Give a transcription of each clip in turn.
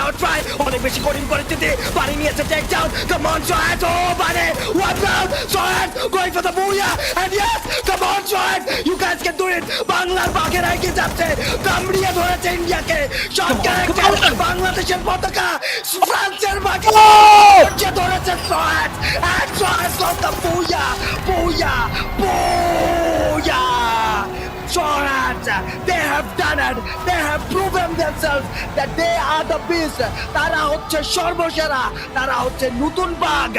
নাও try অনেক বেশি কঠিন পরিস্থিতি পানি নিয়েছে take down come on shot ও বারে one round shot going for the buoy and yes come on shot you guys can do it বাংলার বাঘেরা এগিয়ে যাচ্ছে কামড়িয়ে ধরেছে ইন্ডিয়াকে শট ক্যারেক্টার বাংলাদেশের পতাকা ফ্রান্সের বাঘে ধরেছে shot and shot of the বুয়া বুয়া বুয়া Jorans, they have done it. They have proven themselves that they are the beast. তারা হচ্ছে সর্বসেরা, তারা হচ্ছে নতুন বাঘ।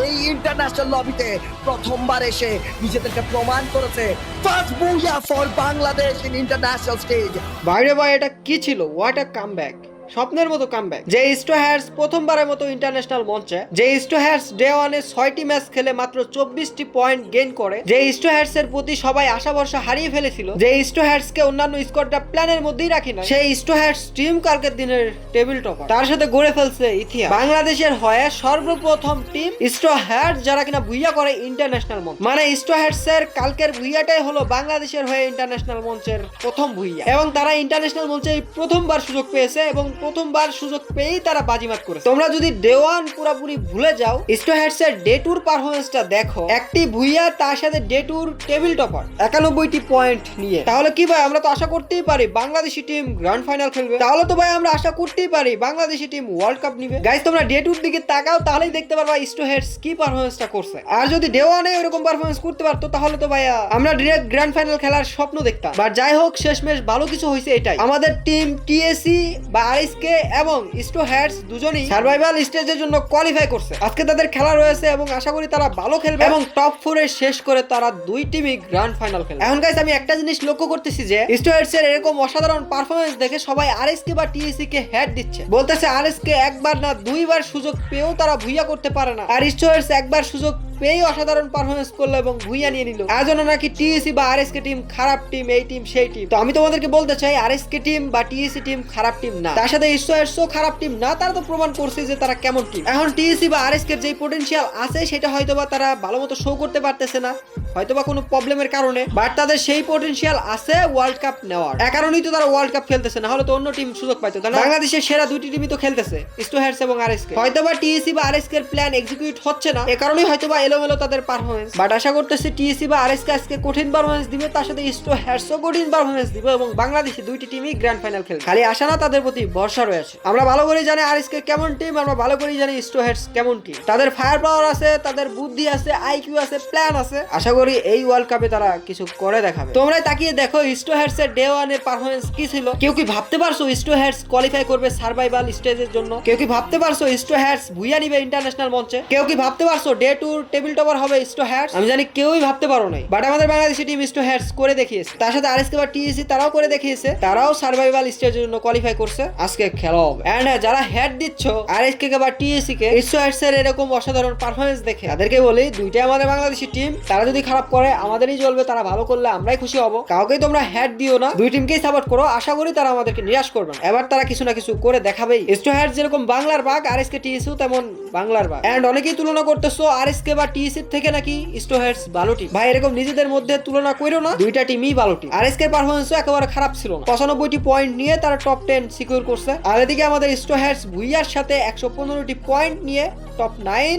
এই ইন্টারন্যাশনাল লবিতে প্রথমবার এসে নিজেদেরকে প্রমাণ করেছে। ফার্স্ট বুয়া for Bangladesh in international stage. বাইরে ভাই এটা কি ছিল? হোয়াট আ কামব্যাক, স্বপ্নের মতো কামব্যাক। যে স্টোহার্স প্রথমবারের মতো ইন্টারন্যাশনাল মঞ্চে, যে স্টোহার্স ডে ওয়ানে 6টি ম্যাচ খেলে মাত্র 24টি পয়েন্ট গেইন করে, যে স্টোহার্স এর প্রতি সবাই আশা ভরসা হারিয়ে ফেলেছিল, যে স্টোহার্স কে অন্যান্য স্কোয়াডটা প্ল্যানের মধ্যেই রাখি না, সেই স্টোহার্স টিম কালকের দিনের টেবিল টপার, তার সাথে গড়ে ফেলছে ইতিহাস। বাংলাদেশের হয়ে সর্বপ্রথম টিম স্টোহার্স যারা কিনা ভুইয়া করে ইন্টারন্যাশনাল মঞ্চ, মানে স্টোহার্স এর কালকের ভুইয়াটাই হলো বাংলাদেশের হয়ে ইন্টারন্যাশনাল মঞ্চের প্রথম ভুইয়া, এবং তারা ইন্টারন্যাশনাল মঞ্চে প্রথমবার সুযোগ পেয়েছে এবং প্রথমবার সুযোগ পেয়েই তারা বাজিমাত করেছে। তোমরা যদি ডে ওয়ান পুরোপুরি ভুলে যাও, স্টোহার্স এর ডে টুর পারফরমেন্সটা দেখো, একটি ভুইয়া তার সাথে ডে টুর টেবিল টপার 91টি পয়েন্ট নিয়ে, তাহলে কি ভাই আমরা তো আশা করতেই পারি বাংলাদেশি টিম গ্র্যান্ড ফাইনাল খেলবে, তাহলে তো ভাই আমরা আশা করতেই পারি বাংলাদেশি টিম ওয়ার্ল্ড কাপ নিবে। গাইস তোমরা ডে টুর দিকে তাকাও, তাহলেই দেখতে পারবা স্টোহার্স কি পারফরমেন্সটা করছে। আর যদি ডে ওয়ানে এরকম পারফরমেন্স করতে পারতো তাহলে তো ভাইয়া আমরা ডিরেক্ট গ্র্যান্ড ফাইনাল খেলার স্বপ্ন দেখতাম। বাট যাই হোক, শেষমেশ ভালো কিছু হয়েছে এটাই, আমাদের টিম টিএসি বা আরএসকে এবং স্টোহার্স দুজনেই সার্ভাইভাল স্টেজের জন্য কোয়ালিফাই করছে। আজকে তাদের খেলা রয়েছে এবং আশা করি তারা ভালো খেলবে এবং টপ 4 এ শেষ করে তারা দুই টিমই গ্র্যান্ড ফাইনাল খেলবে। এখন গাইস আমি একটা জিনিস লক্ষ্য করতেছি যে স্টোহার্স এর এরকম অসাধারণ পারফরম্যান্স দেখে সবাই আরএসকে বা টিএসি কে হেড দিচ্ছে, বলতেছে আরএসকে একবার না দুইবার সুযোগ পেয়েও তারা ভুইয়া করতে পারে না, আর স্টোহার্স একবার সুযোগ পেয়ে অসাধারণ পারফরমেন্স করলো এবং ভুইয়া নিয়ে নিল। আর জন্য নাকি টিএসি বা আরএসকে টিম খারাপ টিম, এই টিম সেই টিম। তো আমি তোমাদেরকে বলতে চাই আরএসকে টিম বা টিএসি টিম খারাপ টিম না, তার সাথে স্টোহার্সও খারাপ টিম না, তারা তো প্রমাণ করছে যে তারা কেমন টিম। এখন টিএসি বা আরএসকে যে পটেনশিয়াল আছে সেটা হয়তোবা তারা ভালো মতো শো করতে পারতেছে না, হয়তোবা কোনো প্রবলেমের কারণে, বাট তাদের সেই পটেনশিয়াল আছে ওয়ার্ল্ড কাপ নেওয়ার। এ কারণেই তো তারা ওয়ার্ল্ড কাপ খেলতেছে, না হলে তো অন্য টিম সুযোগ পাইতো। কারণ বাংলাদেশের সেরা দুইটি টিমই তো খেলতেছে, স্টোহার্স এবং আরএসকে। হয়তোবা টিএসি বা আরএসকে এর প্ল্যান এক্সিকিউট হচ্ছে না, এ কারণেই হয়তোবা এলোমেলো তাদের পারফরমেন্স। বাট আশা করতেছি টিএসি বা আরএসকে আজকে কঠিন পারফরমেন্স দিবে, তার সাথে স্টোহার্সও কঠিন পারফরমেন্স দিবে এবং বাংলাদেশে দুইটি টিমই গ্র্যান্ড ফাইনাল খেলবে। খালি আশা না, তাদের প্রতি ভরসা রয়েছে। আমরা ভালো করে জানি আরএসকে কেমন টিম, আমরা ভালো করে জানি স্টোহার্স কেমন টিম। তাদের ফায়ার পাওয়ার আছে, তাদের বুদ্ধি আছে, আইকিউ আছে, প্ল্যান আছে। আশা করি এই ওয়ার্ল্ড কাপে তারা কিছু করে দেখাবে। তোমরা তাকিয়ে দেখো স্টোহার্স এর ডে ওয়ান এর পারফরমেন্স কি ছিল। কেউ কি ভাবতে পারছো স্টোহার্স কোয়ালিফাই করবে সার্ভাইভাল স্টেজের জন্য? কেউ কি ভাবতে পারছো স্টোহার্স ভুইয়া নিবে ইন্টারন্যাশনাল মঞ্চে? কেউ কি ভাবতে পারছো ডে টুর টেবিল টপার হবে স্টোহার্স? আমি জানি কেউই ভাবতে পারো নাই, বাট আমাদের বাংলাদেশি টিম স্টোহার্স করে দেখিয়েছে। তার সাথে আরএসকে বা টিএসি তারাও করে দেখিয়েছে, তারাও সার্ভাইভাল স্টেজের জন্য কোয়ালিফাই করছে। আজকে খেলা হবে। এন্ড যারা হেড দিচ্ছ আরএসকে বা টিএসি কে, স্টোহার্স এর এরকম অসাধারণ পারফরমেন্স দেখে তাদেরকে বলি দুইটাই আমাদের বাংলাদেশি টিম, তারা যদি খারাপ করে আমাদেরই চলবে, তারা ভালো করলে আমরাই খুশি হব। কাউকেই তোমরা হেড দিও না, দুই টিমকেই সাপোর্ট করো। আশা করি তারা আমাদেরকে নিরাশ করবে না, এবার তারা কিছু না কিছু করে দেখাবেই। স্টোহার্স যেরকম বাংলার বাঘ, আরএসকে টিএসিও তেমন বাংলার বাঘ। এন্ড অনেকেই তুলনা করতেছো আরএসকে বা টিএসি থেকে নাকি স্টোহার্স ভালো টিম। ভাই এরকম নিজেদের মধ্যে তুলনা করো না, দুইটা টিমই ভালো টিম। আরএসকে পারফরম্যান্সও একেবারে খারাপ ছিল না, 95টি পয়েন্ট নিয়ে তারা টপ 10 সিকিউর করছে। আর এদিকে আমাদের স্টোহার্স ভুইয়ার সাথে 115টি পয়েন্ট নিয়ে টপ 9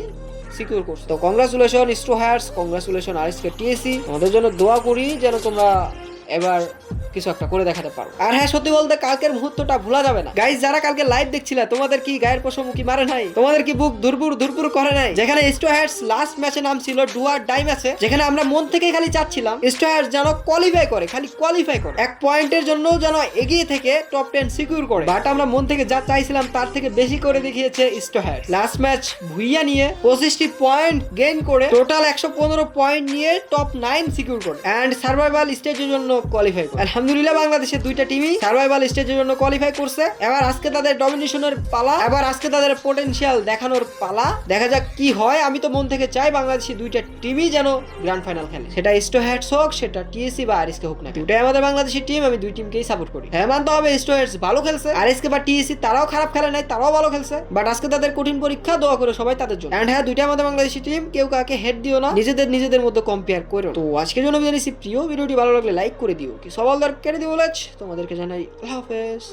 সিকিউর করছে। তো কংগ্রাচুলেশন স্টোহার্স, কংগ্রাচুলেশন আরএসকে টিএসি। আমাদের জন্য দোয়া করি যেন তোমরা এবার কিছু একটা করে দেখাতে পারো। আর হ্যাঁ, সত্যি বলতে কালকের মুহূর্তটা ভোলা যাবে না। গাইস যারা কালকে লাইভ দেখছিলে, তোমাদের কি গায়ের পশম কি মারে নাই? তোমাদের কি বুক ধুরপুর ধুরপুর করে নাই? যেখানে স্টোহার্স লাস্ট ম্যাচে নাম ছিল ডুয়ার ডাই ম্যাচে, যেখানে আমরা মন থেকে খালি চাচ্ছিলাম স্টোহার্স যেন কোয়ালিফাই করে, খালি কোয়ালিফাই করে, এক পয়েন্টের জন্য যেন এগিয়ে থেকে টপ 10 সিকিউর করে। বাট আমরা মন থেকে যা চাইছিলাম তার থেকে বেশি করে দেখিয়েছে স্টোহার্স। লাস্ট ম্যাচ ভুইয়া নিয়ে 25টি পয়েন্ট গেইন করে টোটাল 115 পয়েন্ট নিয়ে টপ 9 সিকিউর করে এন্ড সার্ভাইভাল স্টেজের জন্য কোয়ালিফাই করে। আলহামদুলিল্লাহ বাংলাদেশের দুইটা টিমই সার্ভাইভাল স্টেজের জন্য কোয়ালিফাই করছে। এবার আজকে তাদের ডমিনেশনের পালা, এবার আজকে তাদের পটেনশিয়াল দেখানোর পালা। দেখা যাক কি হয়। আমি তো মন থেকে চাই বাংলাদেশি দুইটা টিমই যেন গ্র্যান্ড ফাইনাল খেলে, সেটা স্টোহার্স হোক, সেটা টিএসি বা আরএসকে হোক না, দুটাই আমাদের বাংলাদেশি টিম। আমি দুই টিমকেই সাপোর্ট করি। হ্যাঁ, মানতে হবে স্টোহার্স ভালো খেলছে, আরএসকে বা টিএসি তারাও খারাপ খেলে নাই, তারাও ভালো খেলছে। বাট আজকে তাদের কঠিন পরীক্ষা, দোয়া করে সবাই তাদের জন্য। এন্ড হ্যাঁ, দুইটা আমাদের বাংলাদেশি টিম, কেউ কাকে হেড দিও না, নিজেদের মধ্যে কম্পেয়ার করো। তো আজকের জন্য বিদায় নিচ্ছি। প্রিয় ভিডিওটি ভালো লাগলে লাইক করে দিও, কি সবাল দরকার কেটে দিও। তোমাদেরকে জানাই আল্লাহ হাফেজ।